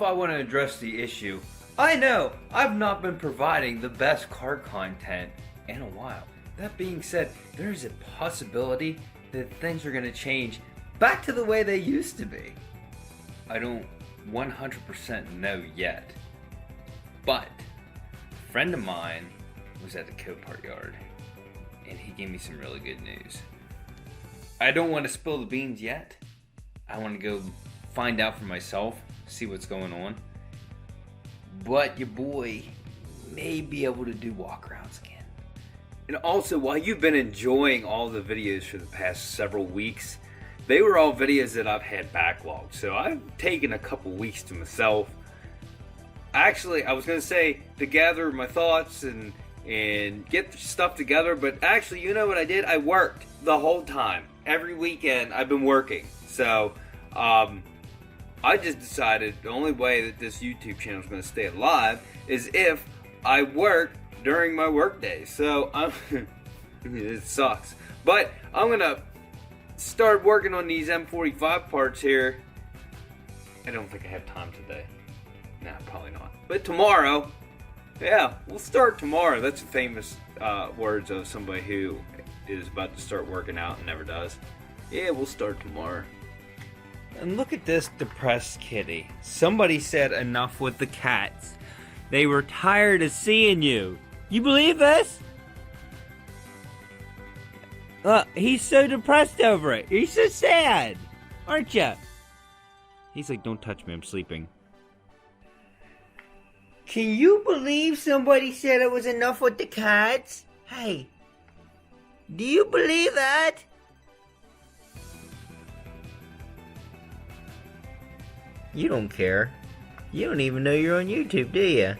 off, I want to address the issue. I know I've not been providing the best car content in a while. That being said, there's a possibility that things are going to change back to the way they used to be. I don't 100% know yet. But a friend of mine was at the Copart yard and he gave me some really good news. I don't want to spill the beans yet. I want to go find out for myself, see what's going on. But your boy may be able to do walkarounds again. And also, while you've been enjoying all the videos for the past several weeks, they were all videos that I've had backlogged. So I've taken a couple weeks to myself. Actually, I was going to say to gather my thoughts and get stuff together, but actually, you know what I did? I worked the whole time. Every weekend I've been working. So I just decided the only way that this YouTube channel is going to stay alive is if I work during my work days. So it sucks. But I'm going to start working on these M45 parts here. I don't think I have time today. Nah, probably not. But tomorrow, yeah, we'll start tomorrow. That's famous words of somebody who is about to start working out and never does. Yeah, we'll start tomorrow. And look at this depressed kitty. Somebody said enough with the cats. They were tired of seeing you. You believe this? He's so depressed over it. He's so sad. Aren't you? He's like, don't touch me, I'm sleeping. Can you believe somebody said it was enough with the cats? Hey, do you believe that? You don't care. You don't even know you're on YouTube, do you?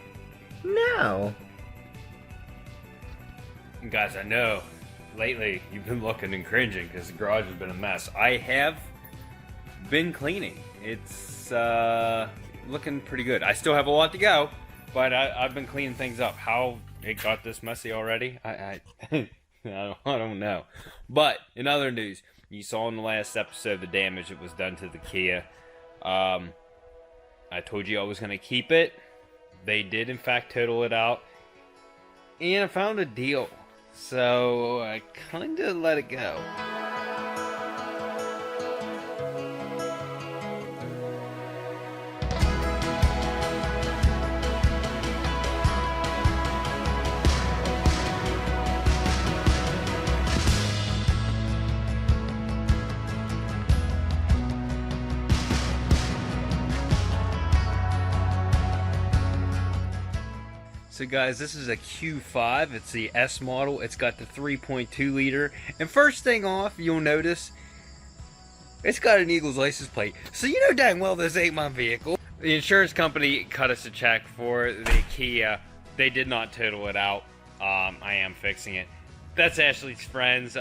No. Guys, I know lately you've been looking and cringing because the garage has been a mess. I have been cleaning. It's looking pretty good. I still have a lot to go, but I've been cleaning things up. How it got this messy already, I don't know. But in other news, you saw in the last episode the damage that was done to the Kia. I told you I was going to keep it. They did, in fact, total it out. And I found a deal. So I kind of let it go. So guys, this is a Q5. It's the S model. It's got the 3.2 liter. And first thing off, you'll notice it's got an Eagles license plate. So you know dang well this ain't my vehicle. The insurance company cut us a check for the Kia. They did not total it out. I am fixing it. That's Ashley's friends.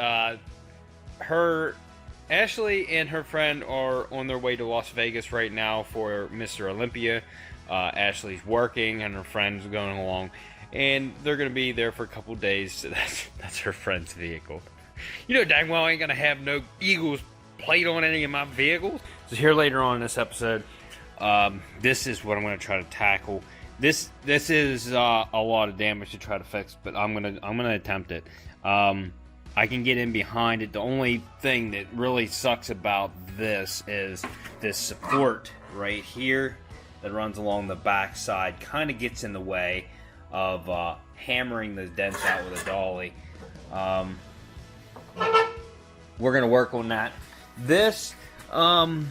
Ashley and her friend are on their way to Las Vegas right now for Mr. Olympia. Ashley's working and her friend's going along, and they're going to be there for a couple days. So that's her friend's vehicle. You know dang well I ain't going to have no Eagles plate on any of my vehicles. So here later on in this episode, this is what I'm going to try to tackle. This is a lot of damage to try to fix, but I'm gonna attempt it. I can get in behind it. The only thing that really sucks about this is this support right here that runs along the back side kind of gets in the way of hammering the dents out with a dolly. We're gonna work on that. This I'm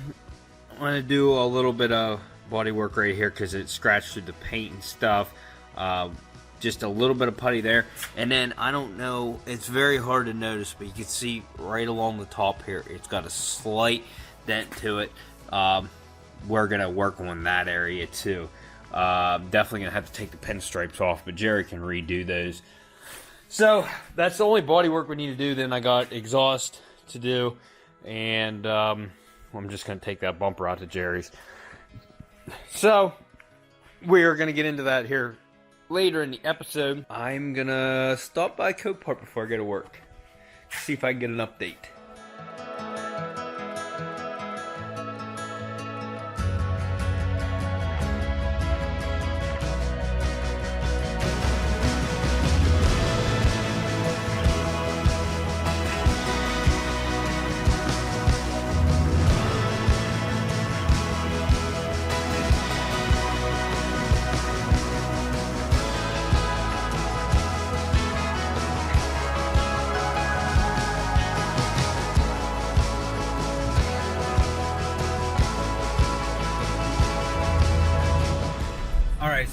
gonna do a little bit of body work right here because it scratched through the paint and stuff. Just a little bit of putty there, and then I don't know, it's very hard to notice, but you can see right along the top here it's got a slight dent to it. We're gonna work on that area too. Definitely gonna have to take the pinstripes off, but Jerry can redo those. So that's the only body work we need to do. Then I got exhaust to do, and I'm just gonna take that bumper out to Jerry's. So we're gonna get into that here later in the episode. I'm gonna stop by Copart before I go to work, see if I can get an update.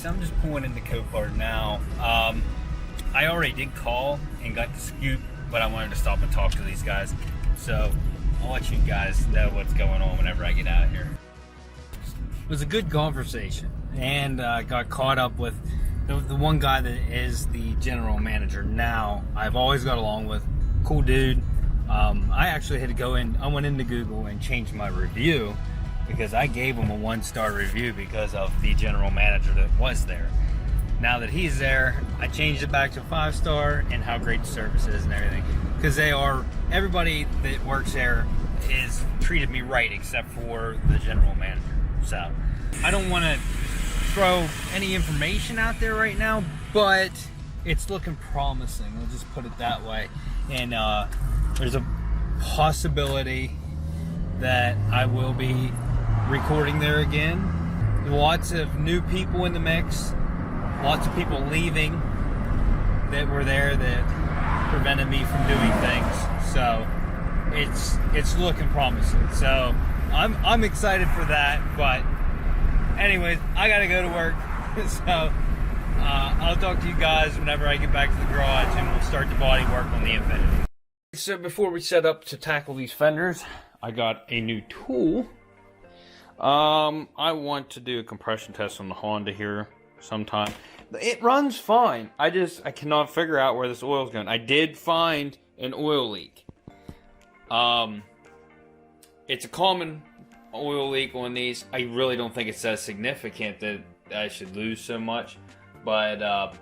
guys, I'm just pulling into Copart now. I already did call and got the scoop, but I wanted to stop and talk to these guys. So I'll let you guys know what's going on whenever I get out of here. It was a good conversation, and got caught up with the one guy that is the general manager now. I've always got along with. Cool dude. I actually had to go in. I went into Google and changed my review because I gave him a 1-star review because of the general manager that was there. Now that he's there, I changed it back to 5-star and how great the service is and everything. Because everybody that works there is treated me right except for the general manager. So I don't want to throw any information out there right now, but it's looking promising. We'll just put it that way. And there's a possibility that I will be recording there again. Lots of new people in the mix. Lots of people leaving that were there that prevented me from doing things. So it's looking promising. So I'm excited for that. But anyways, I gotta go to work. So I'll talk to you guys whenever I get back to the garage, and we'll start the body work on the Infiniti. So before we set up to tackle these fenders, I got a new tool. I want to do a compression test on the Honda here sometime. It runs fine. I cannot figure out where this oil's going. I did find an oil leak. It's a common oil leak on these. I really don't think it's that significant that I should lose so much. But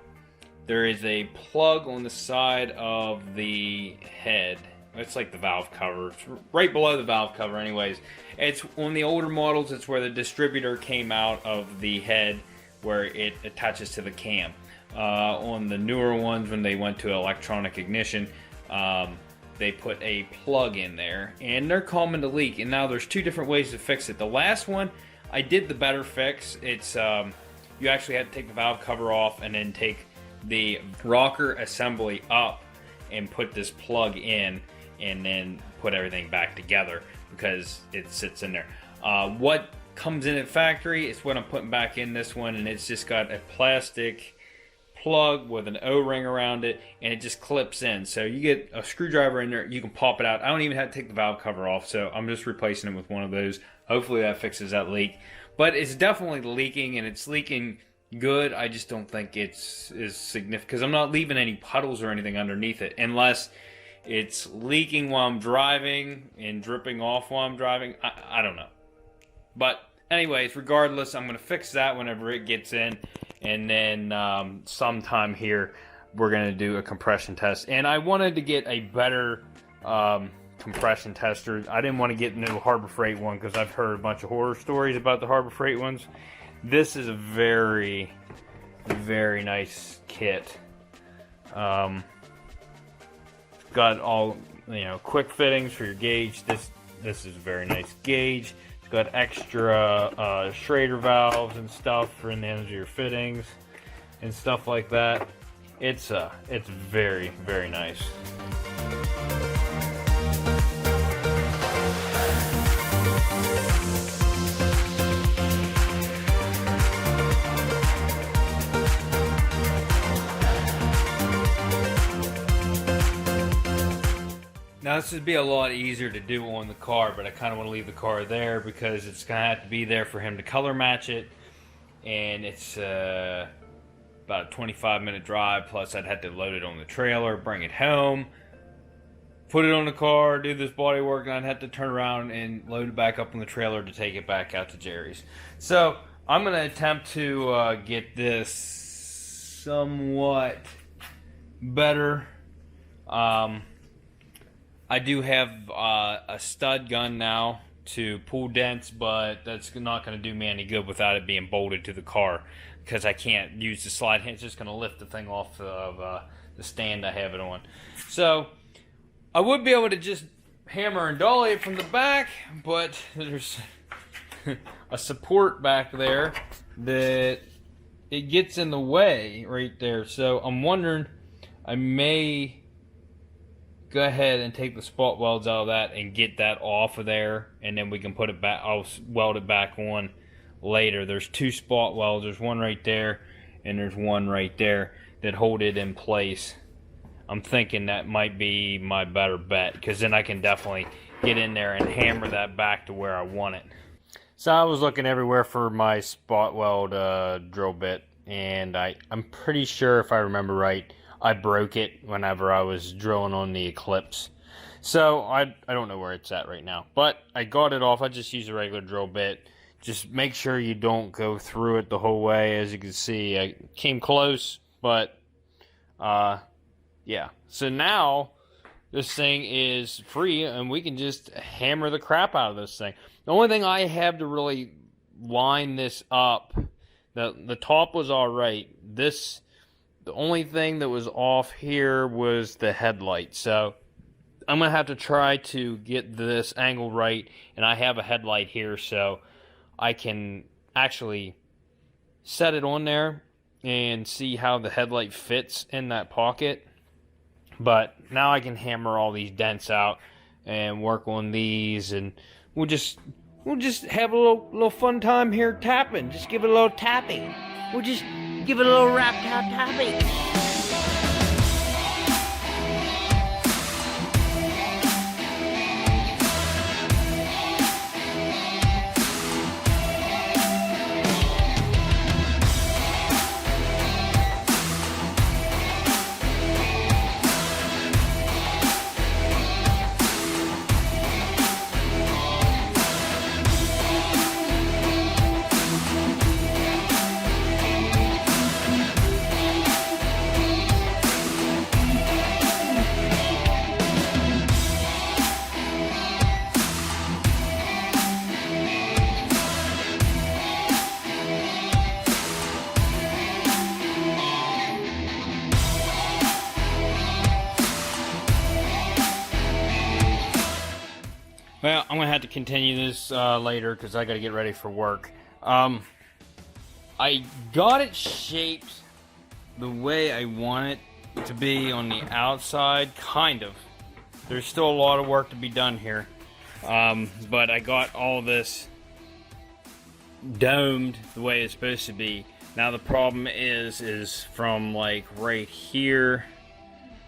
there is a plug on the side of the head. It's like the valve cover. It's right below the valve cover anyways. It's on the older models, it's where the distributor came out of the head where it attaches to the cam. On the newer ones, when they went to electronic ignition, they put a plug in there, and they're common to leak. And now there's 2 different ways to fix it. The last one, I did the better fix. It's you actually had to take the valve cover off and then take the rocker assembly up and put this plug in, and then put everything back together because it sits in there. What comes in at factory is what I'm putting back in this one, and it's just got a plastic plug with an O-ring around it, and it just clips in. So you get a screwdriver in there, you can pop it out. I don't even have to take the valve cover off, so I'm just replacing it with one of those. Hopefully that fixes that leak. But it's definitely leaking, and it's leaking good. I just don't think it's as significant because I'm not leaving any puddles or anything underneath it, unless it's leaking while I'm driving and dripping off while I'm driving. I don't know. But anyways, regardless, I'm going to fix that whenever it gets in. And then sometime here, we're going to do a compression test. And I wanted to get a better compression tester. I didn't want to get the new Harbor Freight one because I've heard a bunch of horror stories about the Harbor Freight ones. This is a very, very nice kit. Got all, quick fittings for your gauge. This is a very nice gauge. It's got extra Schrader valves and stuff for in the ends of your fittings and stuff like that. It's very, very nice. Now this would be a lot easier to do on the car, but I kind of want to leave the car there because it's going to have to be there for him to color match it. And it's about a 25-minute drive, plus I'd have to load it on the trailer, bring it home, put it on the car, do this body work, and I'd have to turn around and load it back up on the trailer to take it back out to Jerry's. So I'm going to attempt to get this somewhat better. I do have a stud gun now to pull dents, but that's not going to do me any good without it being bolted to the car because I can't use the slide hand. It's just going to lift the thing off of the stand I have it on. So I would be able to just hammer and dolly it from the back, but there's a support back there that it gets in the way right there. So I'm wondering, I may go ahead and take the spot welds out of that and get that off of there, and then we can put it back. I'll weld it back on later. There's 2 spot welds. There's one right there, and there's one right there that hold it in place. I'm thinking that might be my better bet, because then I can definitely get in there and hammer that back to where I want it. So I was looking everywhere for my spot weld drill bit, and I'm pretty sure, if I remember right, I broke it whenever I was drilling on the Eclipse. So I don't know where it's at right now, but I got it off. I just used a regular drill bit. Just make sure you don't go through it the whole way. As you can see, I came close, but yeah. So now this thing is free, and we can just hammer the crap out of this thing. The only thing I have to really line this up, the top was all right. The only thing that was off here was the headlight. So I'm going to have to try to get this angle right, and I have a headlight here, so I can actually set it on there and see how the headlight fits in that pocket. But now I can hammer all these dents out and work on these, and we'll just have a little fun time here tapping. Just give it a little tapping. We'll just give it a little rap tap tapping. Well, I'm going to have to continue this later because I got to get ready for work. I got it shaped the way I want it to be on the outside, kind of. There's still a lot of work to be done here. But I got all this domed the way it's supposed to be. Now the problem is from like right here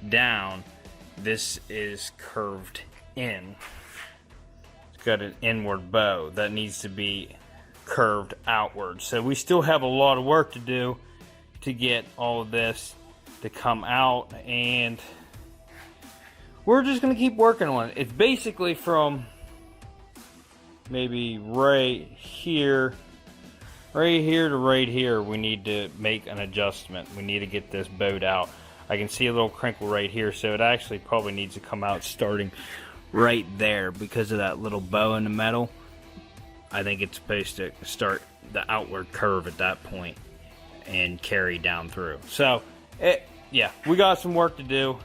down, this is curved in. Got an inward bow that needs to be curved outward. So we still have a lot of work to do to get all of this to come out, and we're just going to keep working on it. It's basically from maybe right here to right here. We need to make an adjustment. We need to get this bowed out. I can see a little crinkle right here, so it actually probably needs to come out starting right there because of that little bow in the metal. I think it's supposed to start the outward curve at that point and carry down through. So, yeah, we got some work to do.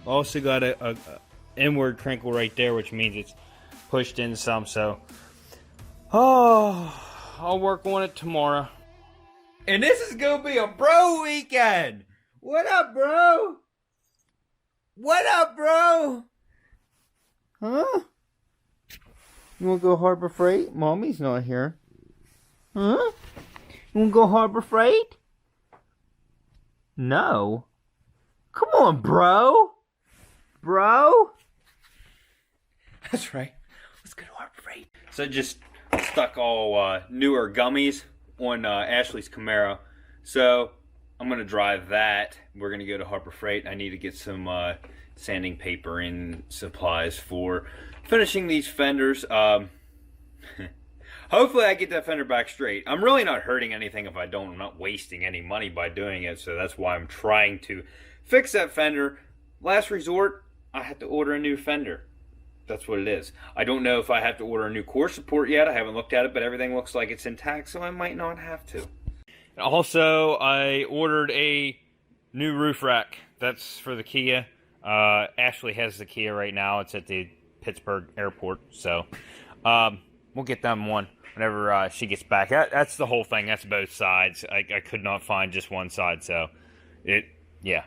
Also got a inward crinkle right there, which means it's pushed in some. So, I'll work on it tomorrow. And this is gonna be a bro weekend. What up, bro? What up, bro? Huh? You wanna go Harbor Freight? Mommy's not here. Huh? You wanna go Harbor Freight? No. Come on, bro. Bro? That's right. Let's go to Harbor Freight. So just stuck all newer gummies on Ashley's Camaro. So I'm going to drive that. We're going to go to Harbor Freight. I need to get some sanding paper and supplies for finishing these fenders. Hopefully I get that fender back straight. I'm really not hurting anything if I don't. I'm not wasting any money by doing it. So that's why I'm trying to fix that fender. Last resort, I have to order a new fender. That's what it is. I don't know if I have to order a new core support yet. I haven't looked at it, but everything looks like it's intact, so I might not have to. Also, I ordered a new roof rack. That's for the Kia. Ashley has the Kia right now. It's at the Pittsburgh airport, so we'll get them one whenever she gets back. That's the whole thing. That's both sides. I could not find just one side, so yeah.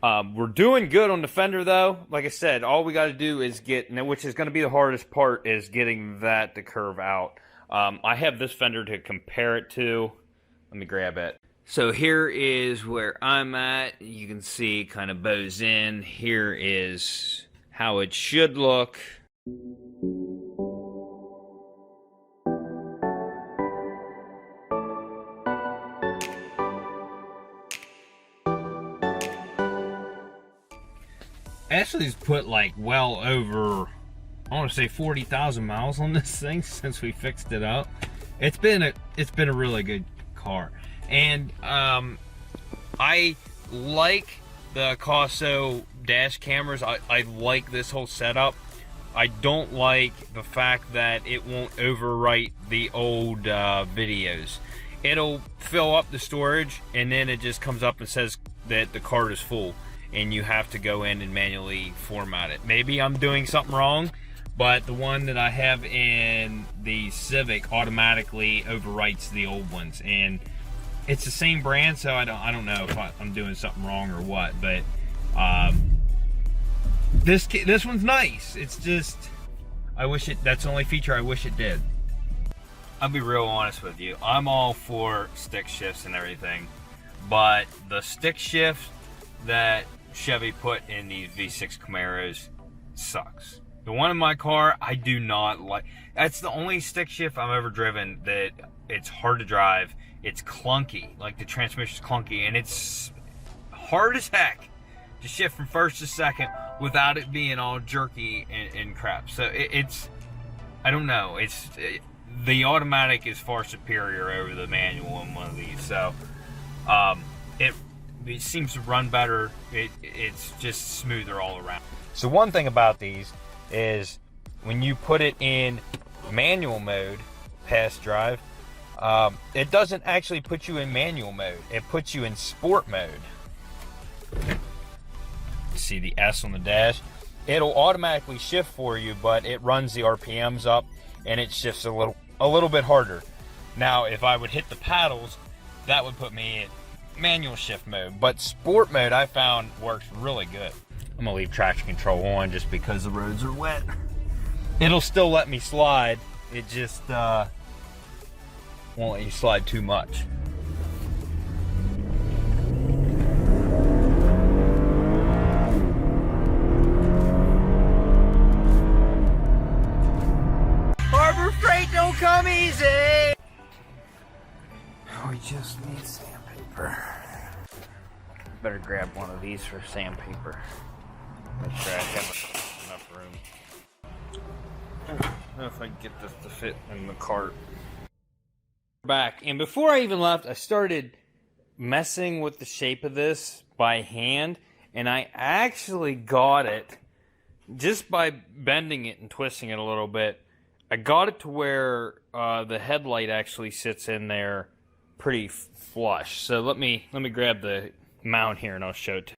We're doing good on the fender, though. Like I said, all we got to do is which is going to be the hardest part, is getting that to curve out. I have this fender to compare it to. Let me grab it. So here is where I'm at. You can see it kind of bows in. Here is how it should look. Ashley's put like well over, I want to say 40,000 miles on this thing since we fixed it up. It's been a really good car, and I like the Casso dash cameras. I like this whole setup. I don't like the fact that it won't overwrite the old videos. It'll fill up the storage, and then it just comes up and says that the card is full, and you have to go in and manually format it. Maybe I'm doing something wrong, but the one that I have in the Civic automatically overwrites the old ones, and it's the same brand, so I don't know if I'm doing something wrong or what. But this one's nice. It's just, I wish that's the only feature I wish it did. I'll be real honest with you. I'm all for stick shifts and everything, but the stick shift that Chevy put in these V6 Camaros sucks. The one in my car, I do not like. That's the only stick shift I've ever driven that it's hard to drive. It's clunky, like the transmission's clunky, and it's hard as heck to shift from first to second without it being all jerky and crap. So it's, I don't know. The automatic is far superior over the manual in one of these. So it seems to run better. It's just smoother all around. So one thing about these is when you put it in manual mode, past drive, it doesn't actually put you in manual mode. It puts you in sport mode. See the S on the dash? It'll automatically shift for you, but it runs the RPMs up and it shifts a little bit harder. Now, if I would hit the paddles, that would put me in manual shift mode, but sport mode I found works really good. I'm gonna leave traction control on just because the roads are wet. It'll still let me slide. It just won't let you slide too much. Harbor Freight don't come easy. We just need sandpaper. Better grab one of these for sandpaper. Make sure I have enough room. I don't know if I can get this to fit in the cart. Back, and before I even left, I started messing with the shape of this by hand, and I actually got it just by bending it and twisting it a little bit. I got it to where the headlight actually sits in there pretty flush. So let me grab the mount here and I'll show it to you.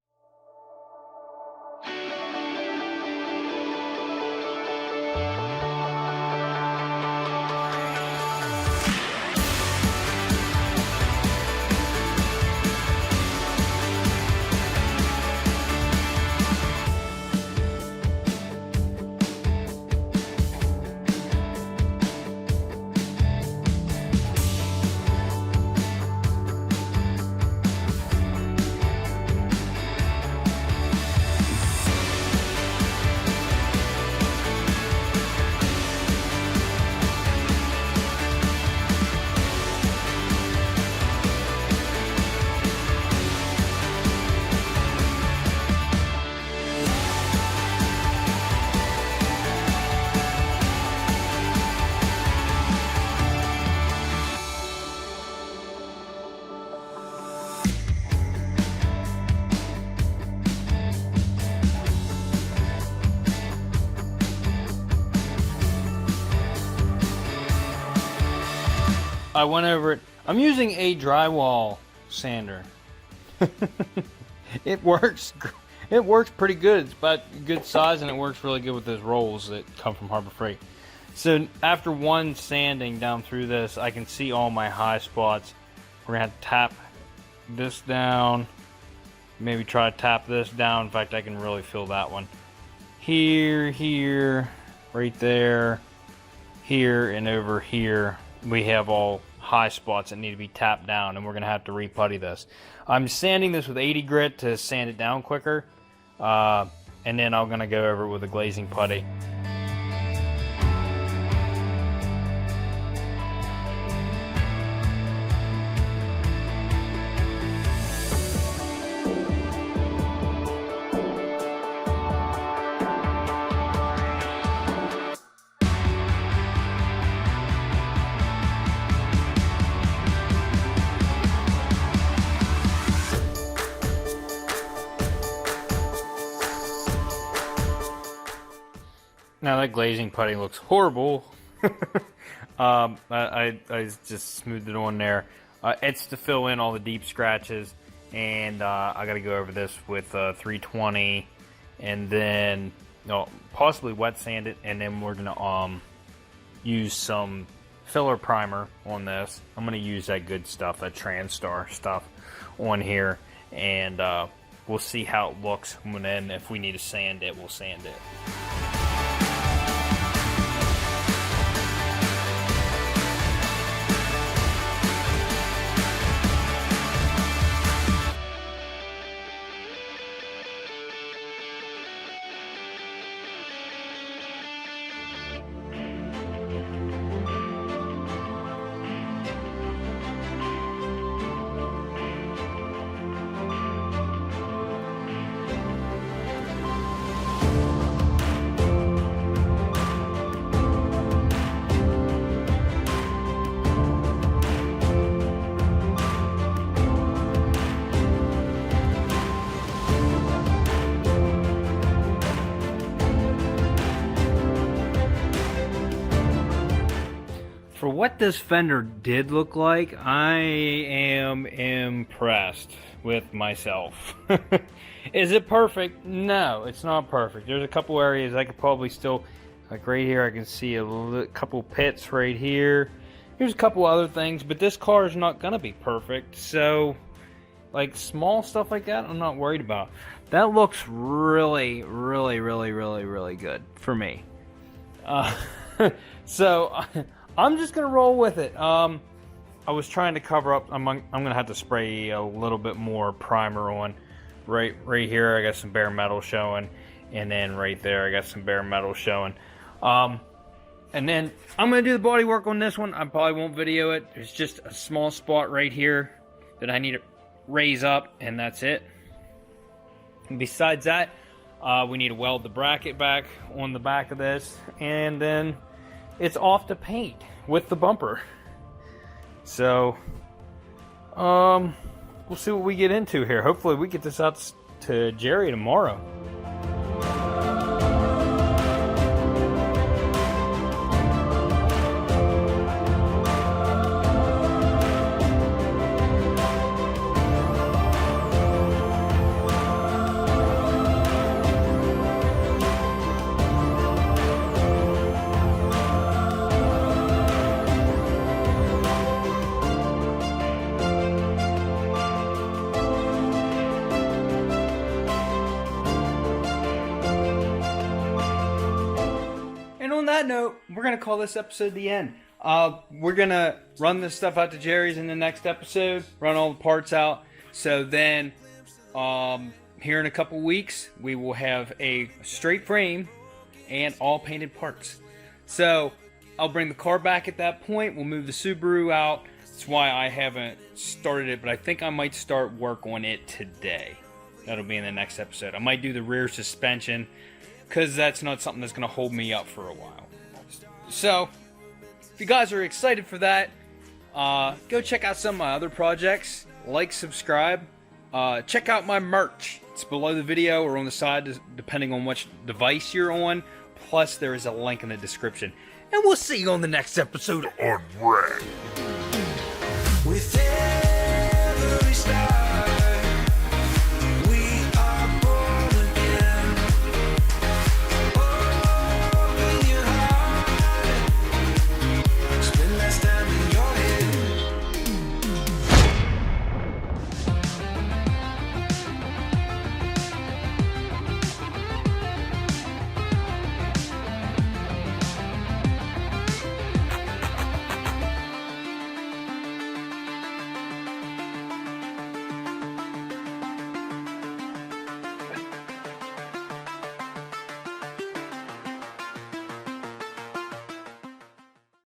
I went over it. I'm using a drywall sander. It works pretty good. It's about good size, and it works really good with those rolls that come from Harbor Freight. So after one sanding down through this, I can see all my high spots. We're gonna have to tap this down, maybe try to tap this down. In fact, I can really feel that one. Here, right there, here, and over here. We have all high spots that need to be tapped down, and we're going to have to re-putty this. I'm sanding this with 80 grit to sand it down quicker, and then I'm going to go over it with a glazing putty. Now that glazing putty looks horrible. I just smoothed it on there. It's to fill in all the deep scratches, and I got to go over this with 320, and then possibly wet sand it, and then we're gonna use some filler primer on this. I'm gonna use that good stuff, that TransStar stuff, on here, and we'll see how it looks. And then if we need to sand it, we'll sand it. For what this fender did look like, I am impressed with myself. Is it perfect? No, it's not perfect. There's a couple areas I could probably still, like right here, I can see a couple pits right here. Here's a couple other things, but this car is not gonna be perfect. So, like small stuff like that, I'm not worried about. That looks really, really, really, really, really good for me. So. I'm just gonna roll with it. I was trying to cover up. I'm gonna have to spray a little bit more primer on. Right here, I got some bare metal showing, and then right there, I got some bare metal showing. And then I'm gonna do the body work on this one. I probably won't video it. It's just a small spot right here that I need to raise up, and that's it. And besides that, we need to weld the bracket back on the back of this, and then it's off to paint with the bumper. So, we'll see what we get into here. Hopefully we get this out to Jerry tomorrow. On that note, we're going to call this episode the end. We're going to run this stuff out to Jerry's in the next episode, run all the parts out. So then, here in a couple weeks, we will have a straight frame and all painted parts. So, I'll bring the car back at that point. We'll move the Subaru out. That's why I haven't started it, but I think I might start work on it today. That'll be in the next episode. I might do the rear suspension, because that's not something that's going to hold me up for a while. So, if you guys are excited for that, go check out some of my other projects. Like, subscribe. Check out my merch. It's below the video or on the side, depending on which device you're on. Plus, there is a link in the description. And we'll see you on the next episode of Unwrapped.